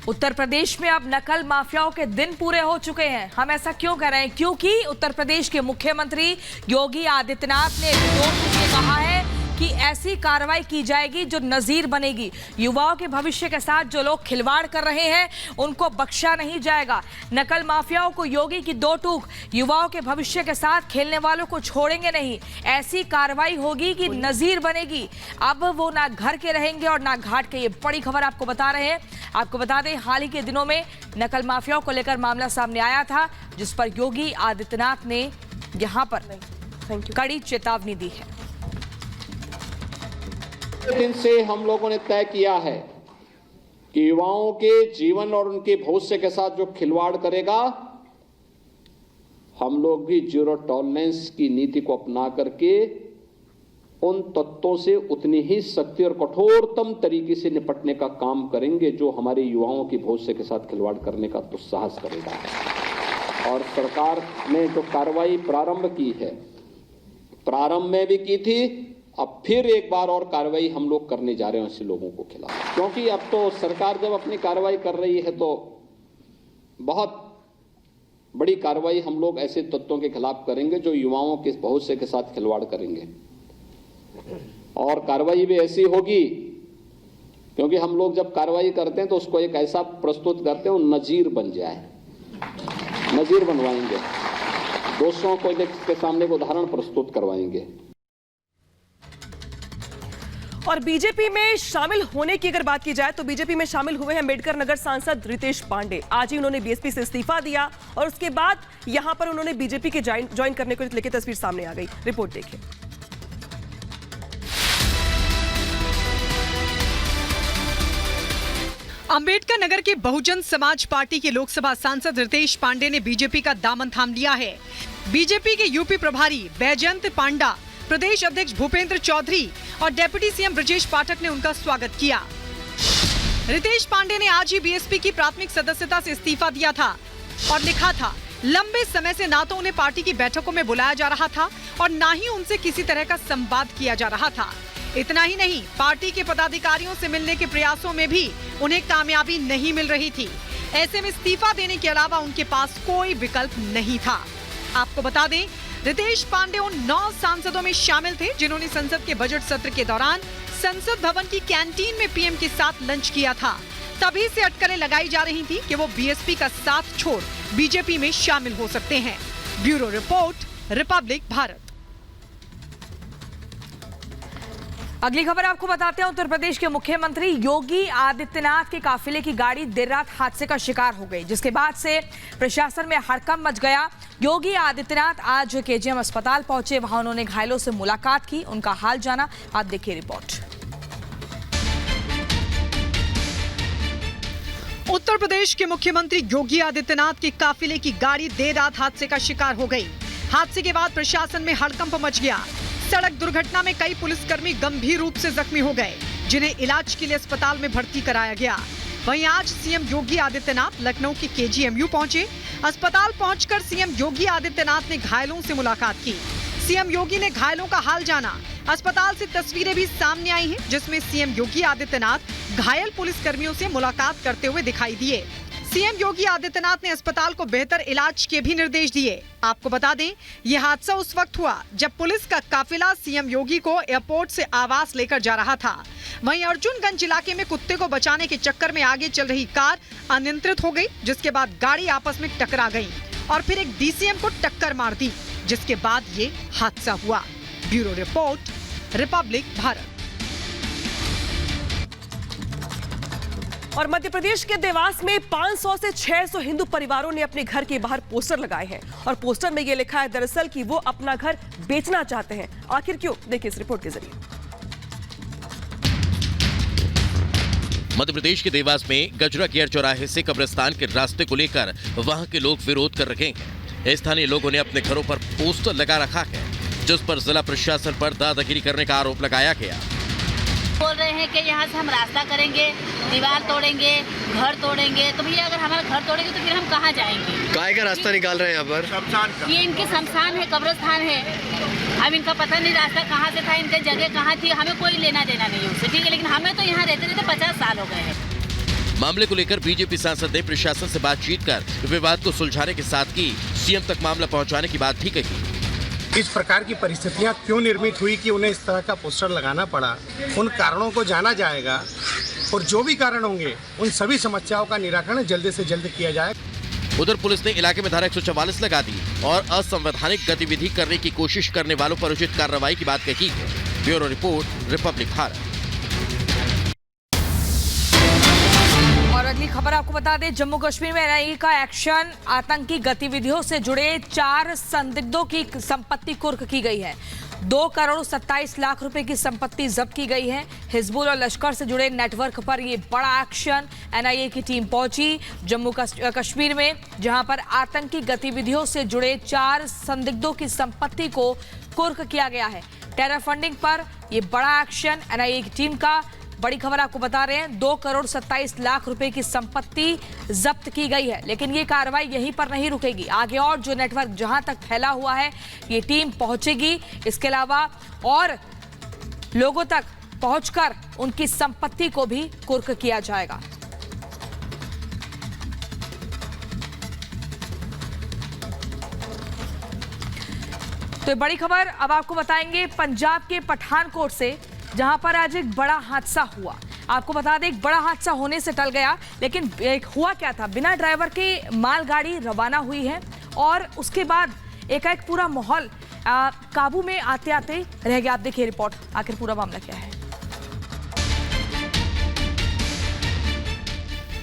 उत्तर प्रदेश में अब नकल माफियाओं के दिन पूरे हो चुके हैं। हम ऐसा क्यों कह रहे हैं? क्योंकि उत्तर प्रदेश के मुख्यमंत्री योगी आदित्यनाथ ने कहा है कि ऐसी कार्रवाई की जाएगी जो नजीर बनेगी। युवाओं के भविष्य के साथ जो लोग खिलवाड़ कर रहे हैं उनको बख्शा नहीं जाएगा। नकल माफियाओं को योगी की दो टूक, युवाओं के भविष्य के साथ खेलने वालों को छोड़ेंगे नहीं। ऐसी कार्रवाई होगी कि नजीर बनेगी। अब वो ना घर के रहेंगे और ना घाट के। ये बड़ी खबर आपको बता रहे हैं। आपको बता दें, हाल ही के दिनों में नकल माफियाओं को लेकर मामला सामने आया था, जिस पर योगी आदित्यनाथ ने यहां पर कड़ी चेतावनी दी है। दिन से हम लोगों ने तय किया है कि युवाओं के जीवन और उनके भविष्य के साथ जो खिलवाड़ करेगा, हम लोग भी जीरो टॉलरेंस की नीति को अपना करके उन तत्वों से उतनी ही सख्ती और कठोरतम तरीके से निपटने का काम करेंगे जो हमारे युवाओं के भविष्य के साथ खिलवाड़ करने का दुस्साहस करेगा। और सरकार ने जो कार्रवाई प्रारंभ की है, प्रारंभ में भी की थी, अब फिर एक बार और कार्रवाई हम लोग करने जा रहे हैं ऐसे लोगों को खिलाफ। क्योंकि अब तो सरकार जब अपनी कार्रवाई कर रही है तो बहुत बड़ी कार्रवाई हम लोग ऐसे तत्वों के खिलाफ करेंगे जो युवाओं के भविष्य के साथ खिलवाड़ करेंगे। और कार्रवाई भी ऐसी होगी क्योंकि हम लोग जब कार्रवाई करते हैं तो उसको एक ऐसा प्रस्तुत करते हैं वो नजीर बन जाए, नजीर बनवाएंगे, दोषियों को के सामने एक उदाहरण प्रस्तुत करवाएंगे। और बीजेपी में शामिल होने की अगर बात की जाए तो बीजेपी में शामिल हुए हैं अम्बेडकर नगर सांसद रितेश पांडे। आज ही उन्होंने बीएसपी से इस्तीफा दिया और उसके बाद यहां पर उन्होंने बीजेपी के ज्वाइन करने को लेकर तस्वीर सामने आ गई। रिपोर्ट देखिए। अम्बेडकर नगर के बहुजन समाज पार्टी के लोकसभा सांसद रितेश पांडे ने बीजेपी का दामन थाम लिया है। बीजेपी के यूपी प्रभारी बैजयंत पांडा, प्रदेश अध्यक्ष भूपेंद्र चौधरी और डेप्यूटी सीएम ब्रजेश पाठक ने उनका स्वागत किया। रितेश पांडे ने आज ही बीएसपी की प्राथमिक सदस्यता से इस्तीफा दिया था और लिखा था, लंबे समय से ना तो उन्हें पार्टी की बैठकों में बुलाया जा रहा था और ना ही उनसे किसी तरह का संवाद किया जा रहा था। इतना ही नहीं, पार्टी के पदाधिकारियों से मिलने के प्रयासों में भी उन्हें कामयाबी नहीं मिल रही थी। ऐसे में इस्तीफा देने के अलावा उनके पास कोई विकल्प नहीं था। आपको बता दें, रितेश पांडे उन 9 सांसदों में शामिल थे जिन्होंने संसद के बजट सत्र के दौरान संसद भवन की कैंटीन में पीएम के साथ लंच किया था। तभी से अटकलें लगाई जा रही थी कि वो बीएसपी का साथ छोड़ बीजेपी में शामिल हो सकते हैं। Bureau report, Republic Bharat. अगली खबर आपको बताते हैं। उत्तर प्रदेश के मुख्यमंत्री योगी आदित्यनाथ के काफिले की गाड़ी देर रात हादसे का शिकार हो गई, जिसके बाद से प्रशासन में हड़कंप मच गया। योगी आदित्यनाथ आज केजीएम अस्पताल पहुंचे, वहां उन्होंने घायलों से मुलाकात की, उनका हाल जाना। आप देखिए रिपोर्ट। उत्तर प्रदेश के मुख्यमंत्री योगी आदित्यनाथ के काफिले की गाड़ी देर रात हादसे का शिकार हो गई। हादसे के बाद प्रशासन में हड़कंप मच गया। सड़क दुर्घटना में कई पुलिसकर्मी गंभीर रूप से जख्मी हो गए, जिन्हें इलाज के लिए अस्पताल में भर्ती कराया गया। वहीं आज सीएम योगी आदित्यनाथ लखनऊ के केजीएमयू पहुंचे। अस्पताल पहुंचकर सीएम योगी आदित्यनाथ ने घायलों से मुलाकात की। सीएम योगी ने घायलों का हाल जाना। अस्पताल से तस्वीरें भी सामने आई हैं, जिसमें सीएम योगी आदित्यनाथ घायल पुलिसकर्मियों से मुलाकात करते हुए दिखाई दिए। सीएम योगी आदित्यनाथ ने अस्पताल को बेहतर इलाज के भी निर्देश दिए। आपको बता दें, ये हादसा उस वक्त हुआ जब पुलिस का काफिला सीएम योगी को एयरपोर्ट से आवास लेकर जा रहा था। वहीं अर्जुनगंज इलाके में कुत्ते को बचाने के चक्कर में आगे चल रही कार अनियंत्रित हो गई, जिसके बाद गाड़ी आपस में टकरा गई और फिर एक डीसीएम को टक्कर मार दी, जिसके बाद ये हादसा हुआ। Bureau report, Republic Bharat. और मध्य प्रदेश के देवास में 500 से 600 हिंदू परिवारों ने अपने घर के बाहर पोस्टर लगाए हैं और पोस्टर में ये लिखा है दरअसल कि वो अपना घर बेचना चाहते हैं। आखिर क्यों? देखिए इस रिपोर्ट के जरिए। मध्य प्रदेश के देवास में गजरा केयर चौराहे से कब्रिस्तान के रास्ते को लेकर वहां के लोग विरोध कर रहे हैं। स्थानीय लोगों ने अपने घरों पर पोस्टर लगा रखा है, जिस पर जिला प्रशासन पर दादागिरी करने का आरोप लगाया गया। बोल रहे हैं कि यहाँ से हम रास्ता करेंगे, दीवार तोड़ेंगे, घर तोड़ेंगे। तो भैया अगर हमारा घर तोड़ेंगे तो फिर हम कहाँ जाएंगे? काय का रास्ता निकाल रहे हैं यहाँ पर? ये इनके शमशान है, कब्रिस्तान है। अब इनका पता नहीं रास्ता कहाँ से था, इनकी जगह कहाँ थी, हमें कोई लेना देना नहीं उससे, ठीक है। लेकिन हमें तो यहाँ रहते रहते 50 साल हो गए हैं। मामले को लेकर बीजेपी सांसद ने प्रशासन से बातचीत कर विवाद को सुलझाने के साथ ही सीएम तक मामला पहुंचाने की बात भी कही। इस प्रकार की परिस्थितियां क्यों निर्मित हुई कि उन्हें इस तरह का पोस्टर लगाना पड़ा, उन कारणों को जाना जाएगा और जो भी कारण होंगे उन सभी समस्याओं का निराकरण जल्द से जल्द किया जाए। उधर पुलिस ने इलाके में धारा 144 लगा दी और असंवैधानिक गतिविधि करने की कोशिश करने वालों पर उचित कार्रवाई की बात कही है। Bureau report, Republic Bharat. और अगली खबर आपको बता दें, जम्मू कश्मीर में एनआईए का एक्शन, आतंकी गतिविधियों से जुड़े 4 संदिग्धों की संपत्ति कुर्क की गई है। 2 करोड़ 27 लाख रुपए की संपत्ति जब्त की गई है। हिजबुल और लश्कर से जुड़े नेटवर्क पर ये बड़ा एक्शन। एनआईए की टीम पहुंची जम्मू कश्मीर में, जहां पर आतंकी गतिविधियों से जुड़े 4 संदिग्धों की संपत्ति को कुर्क किया गया है। टेरर फंडिंग पर ये बड़ा एक्शन एनआईए की टीम का। बड़ी खबर आपको बता रहे हैं, 2 करोड़ 27 लाख रुपए की संपत्ति जब्त की गई है। लेकिन ये कार्रवाई यहीं पर नहीं रुकेगी, आगे और जो नेटवर्क जहां तक फैला हुआ है ये टीम पहुंचेगी। इसके अलावा और लोगों तक पहुंचकर उनकी संपत्ति को भी कुर्क किया जाएगा। तो बड़ी खबर अब आपको बताएंगे पंजाब के पठानकोट से, जहां पर आज एक बड़ा हादसा हुआ। आपको बता दें, एक बड़ा हादसा होने से टल गया, लेकिन एक हुआ क्या था, बिना ड्राइवर के मालगाड़ी रवाना हुई है और उसके बाद एकाएक पूरा माहौल काबू में आते आते रह गया। आप देखिए रिपोर्ट, आखिर पूरा मामला क्या है।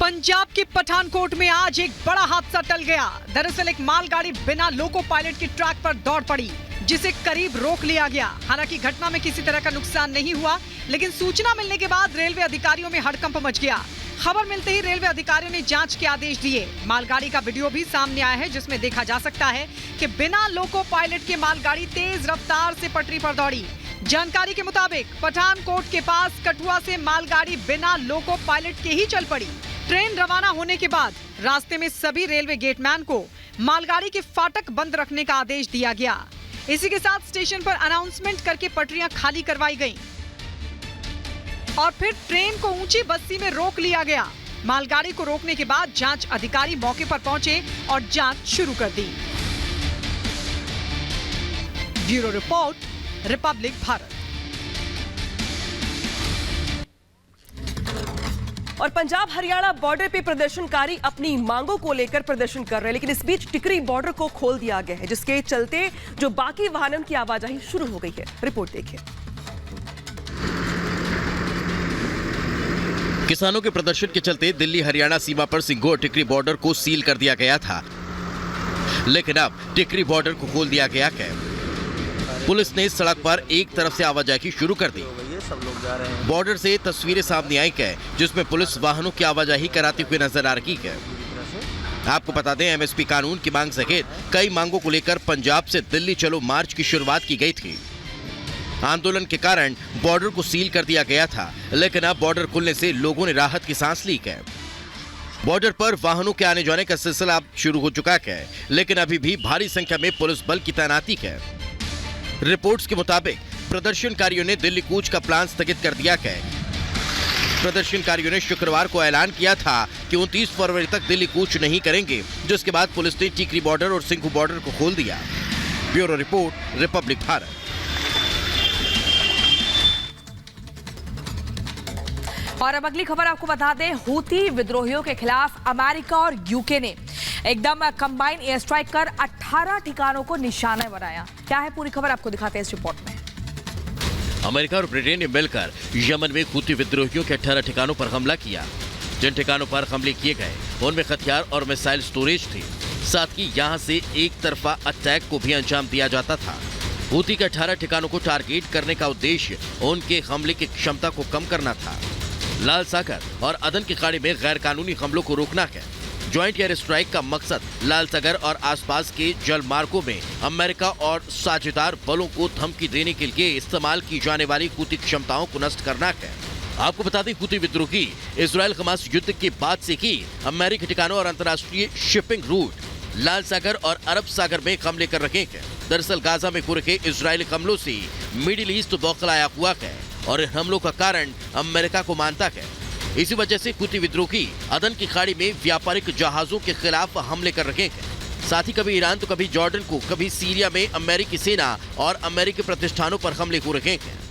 पंजाब के पठानकोट में आज एक बड़ा हादसा टल गया। दरअसल एक मालगाड़ी बिना लोको पायलट की ट्रैक पर दौड़ पड़ी, जिसे करीब रोक लिया गया। हालांकि घटना में किसी तरह का नुकसान नहीं हुआ, लेकिन सूचना मिलने के बाद रेलवे अधिकारियों में हड़कंप मच गया। खबर मिलते ही रेलवे अधिकारियों ने जांच के आदेश दिए। मालगाड़ी का वीडियो भी सामने आया है, जिसमें देखा जा सकता है कि बिना लोको पायलट के मालगाड़ी तेज रफ्तार से पटरी पर दौड़ी। जानकारी के मुताबिक पठानकोट के पास कठुआ से मालगाड़ी बिना लोको पायलट के ही चल पड़ी। ट्रेन रवाना होने के बाद रास्ते में सभी रेलवे गेटमैन को मालगाड़ी के फाटक बंद रखने का आदेश दिया गया। इसी के साथ स्टेशन पर अनाउंसमेंट करके पटरियां खाली करवाई गईं और फिर ट्रेन को ऊंची बस्ती में रोक लिया गया। मालगाड़ी को रोकने के बाद जांच अधिकारी मौके पर पहुंचे और जांच शुरू कर दी। Bureau report, Republic Bharat. और पंजाब हरियाणा बॉर्डर पे प्रदर्शनकारी अपनी मांगों को लेकर प्रदर्शन कर रहे हैं, लेकिन इस बीच टिकरी बॉर्डर को खोल दिया गया है, जिसके चलते जो बाकी वाहनों की आवाजाही शुरू हो गई है। रिपोर्ट देखिए। किसानों के प्रदर्शन के चलते दिल्ली हरियाणा सीमा पर सिंगोर टिकरी बॉर्डर को सील कर दिया गया था, लेकिन अब टिकरी बॉर्डर को खोल दिया गया है। पुलिस ने सड़क पर एक तरफ से आवाजाही शुरू कर दी। बॉर्डर से तस्वीरें सामने आई है, जिसमें पुलिस वाहनों की आवाजाही कराती हुई नजर आ रही है। आपको बता दें, एमएसपी कानून की मांग सहित कई मांगों को लेकर पंजाब से दिल्ली चलो मार्च की शुरुआत की गई थी। आंदोलन के कारण बॉर्डर को सील कर दिया गया था, लेकिन अब बॉर्डर खुलने से लोगों ने राहत की सांस ली है। बॉर्डर पर वाहनों के आने जाने का सिलसिला अब शुरू हो चुका है, लेकिन अभी भी भारी संख्या में पुलिस बल की तैनाती है। रिपोर्ट्स के मुताबिक प्रदर्शनकारियों ने दिल्ली कूच का प्लान स्थगित कर दिया है। प्रदर्शनकारियों ने शुक्रवार को ऐलान किया था कि 29 फरवरी तक दिल्ली कूच नहीं करेंगे, जिसके बाद पुलिस ने टिकरी बॉर्डर और सिंघू बॉर्डर को खोल दिया। Bureau report, Republic Bharat. और अब अगली खबर आपको बता दें, हूती विद्रोहियों के खिलाफ अमेरिका और यूके ने एकदम कंबाइन एयर स्ट्राइक कर 18 ठिकानों को निशाना बनाया। क्या है पूरी खबर, आपको दिखाते हैं इस रिपोर्ट में। अमेरिका और ब्रिटेन ने मिलकर यमन में हूती विद्रोहियों के 18 ठिकानों पर हमला किया। जिन ठिकानों पर हमले किए गए उनमें हथियार और मिसाइल स्टोरेज थे, साथ ही यहां से एक तरफा अटैक को भी अंजाम दिया जाता था। हूती के 18 ठिकानों को टारगेट करने का उद्देश्य उनके हमले की क्षमता को कम करना था। लाल सागर और अदन की खाड़ी में गैर कानूनी हमलों को रोकना है। ज्वाइंट एयर स्ट्राइक का मकसद लाल सागर और आसपास के जल मार्गों में अमेरिका और साझेदार बलों को धमकी देने के लिए इस्तेमाल की जाने वाली हूती क्षमताओं को नष्ट करना है। आपको बता दें, हूती विद्रोही इजराइल हमास युद्ध के बाद से ही अमेरिकी ठिकानों और अंतर्राष्ट्रीय शिपिंग रूट लाल सागर और अरब सागर में हमले कर रहे हैं। दरअसल गाजा में हो रहे इजरायली हमलों से मिडिल ईस्ट बौखलाया हुआ है और इन हमलों का कारण अमेरिका को मानता है। इसी वजह से हुती विद्रोही अदन की खाड़ी में व्यापारिक जहाजों के खिलाफ हमले कर रहे हैं। साथ ही कभी ईरान तो कभी जॉर्डन को, कभी सीरिया में अमेरिकी सेना और अमेरिकी प्रतिष्ठानों पर हमले हो रहे हैं।